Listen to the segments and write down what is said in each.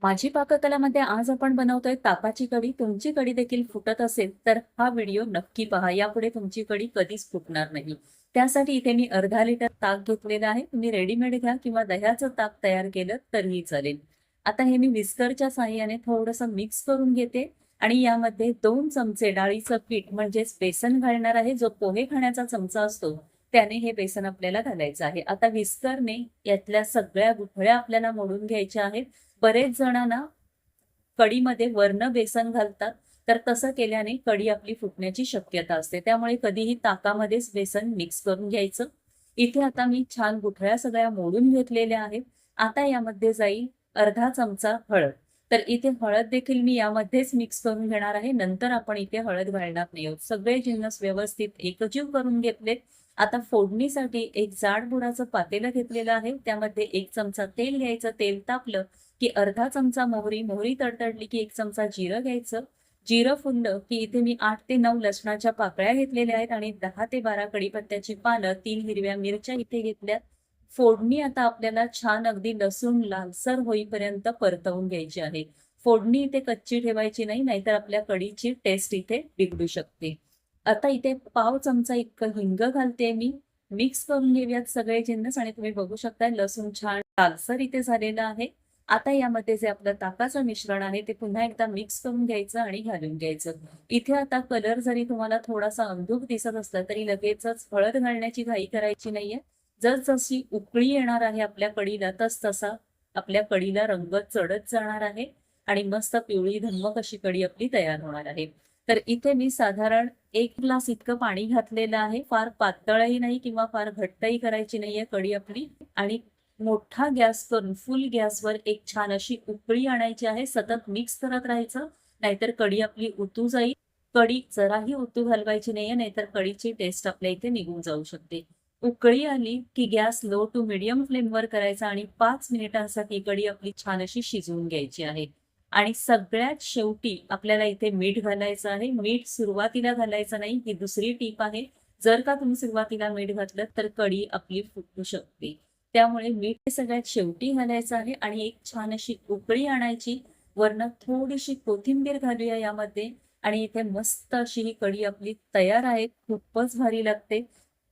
माझी पाककलामध्ये आज आपण बनवतोय ताकाची कढी. तुमची कढी देखील फुटत असेल तर हा व्हिडिओ नक्की पहा. यापुढे तुमची कढी कधीच फुटणार नाही. त्यासाठी इथे मी अर्धा लिटर ताक घेतलेलं आहे. तुम्ही रेडीमेड घ्या किंवा दह्याचं ताक तयार केलं तरीही चालेल. आता हे मी विस्करच्या साहाय्याने थोडंसं मिक्स करून घेते आणि यामध्ये 2 चमचे डाळीचं पीठ म्हणजेच बेसन घालणार आहे. जो पोहे खाण्याचा चमचा असतो त्याने हे बेसन आपल्याला घालायचं आहे. आता विस्करने यातल्या सगळ्या गुठळ्या आपल्याला मोडून घ्यायच्या आहेत. बरेच जणांना कढीमध्ये वरनं बेसन घालतात, तर तसं केल्याने कढी आपली फुटण्याची शक्यता असते. त्यामुळे कधीही ताकामध्येच बेसन मिक्स करून घ्यायचं. इथे आता मी छान गुठळ्या सगळ्या मोडून घेतलेल्या आहेत. आता यामध्ये जाईल अर्धा चमचा हळद. तर इथे हळद देखील मी यामध्येच मिक्स करून घेणार आहे. नंतर आपण इथे हळद घालणार नाही आहोत. सगळे जिन्नस व्यवस्थित एकजीव करून घेतले. आता फोडणीसाठी एक जाड बुडाचं पातेलं घेतलेलं आहे. त्यामध्ये 1 चमचा तेल घ्यायचं. तेल तापलं की अर्धा चमचा मोहरी तडतडली की 1 चमचा जिरं घ्यायचं. जिरं फुललं की इथे मी 8 ते 9 लसणाच्या पाकळ्या घेतलेल्या आहेत आणि 10 ते 12 कढीपत्त्याची पानं, 3 हिरव्या मिरच्या इथे घेतल्यात. फोडणी आता आपल्याला छान अगदी लसूण लालसर होईपर्यंत परतवून घ्यायची आहे. फोडणी इथे कच्ची ठेवायची नाही, नाहीतर आपल्या कढीची टेस्ट इथे बिघडू शकते. आता इथे पाव चमचा इतकं हिंग घालते मी. मिक्स करून घेऊयात सगळे जिन्नस आणि तुम्ही बघू शकता लसूण छान लालसर इथे झालेलं आहे. आता यामध्ये जे आपलं ताकाचं मिश्रण आहे ते पुन्हा एकदा मिक्स करून घ्यायचं आणि घालून घ्यायचं. इथे आता कलर जरी तुम्हाला थोडासा अंधूक दिसत असला तरी लगेचच हळद घालण्याची घाई करायची नाहीये. जसजशी उकळी येणार आहे आपल्या कढीला तसा आपल्या कढीला रंग चढत जाणार आहे आणि मस्त पिवळी धम्मक अशी कढी आपली तयार होणार आहे. तर इथे मी साधारण 1 ग्लास इतकं पाणी घातलेलं आहे. फार पातळही नाही किंवा फार घट्टही करायची नाहीये कढी आपली. आणि मोठा गॅस करून फुल गॅसवर एक छान अशी उकळी आणायची आहे. सतत मिक्स करत राहायचं, नाहीतर कढी आपली उतू जाईल. कढी जराही उतू घालवायची नाहीये, नाहीतर कढीची टेस्ट आपल्या इथे निघून जाऊ शकते. उकळी आली की गॅस लो टू मीडियम फ्लेमवर करायचा आणि 5 मिनिटांसाठी कढी आपली छान अशी शिजवून घ्यायची आहे. आणि सगळ्यात शेवटी आपल्याला इथे मीठ घालायचं आहे. मीठ सुरुवातीला घालायचं नाही, ही दुसरी टीप आहे. जर का तुम्ही सुरुवातीला मीठ घातलं तर कढी आपली फुटू शकते. त्यामुळे मीठ हे सगळ्यात शेवटी घालायचं आहे आणि एक छान अशी उकळी आणायची. वरनं थोडीशी कोथिंबीर घालूया यामध्ये आणि इथे मस्त अशी ही कढी आपली तयार आहे. खूपच भारी लागते.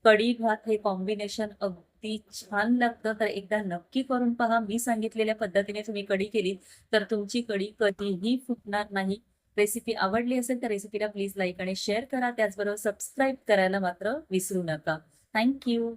कढी भात हे कॉम्बिनेशन अगदी छान लागतं. तर एकदा नक्की करून पहा. मी सांगितलेल्या पद्धतीने तुम्ही कढी केली तर तुमची कढी कधीही फुटणार नाही. रेसिपी आवडली असेल तर रेसिपीला प्लीज लाईक आणि शेअर करा. त्याचबरोबर सबस्क्राईब करायला मात्र विसरू नका. Thank you.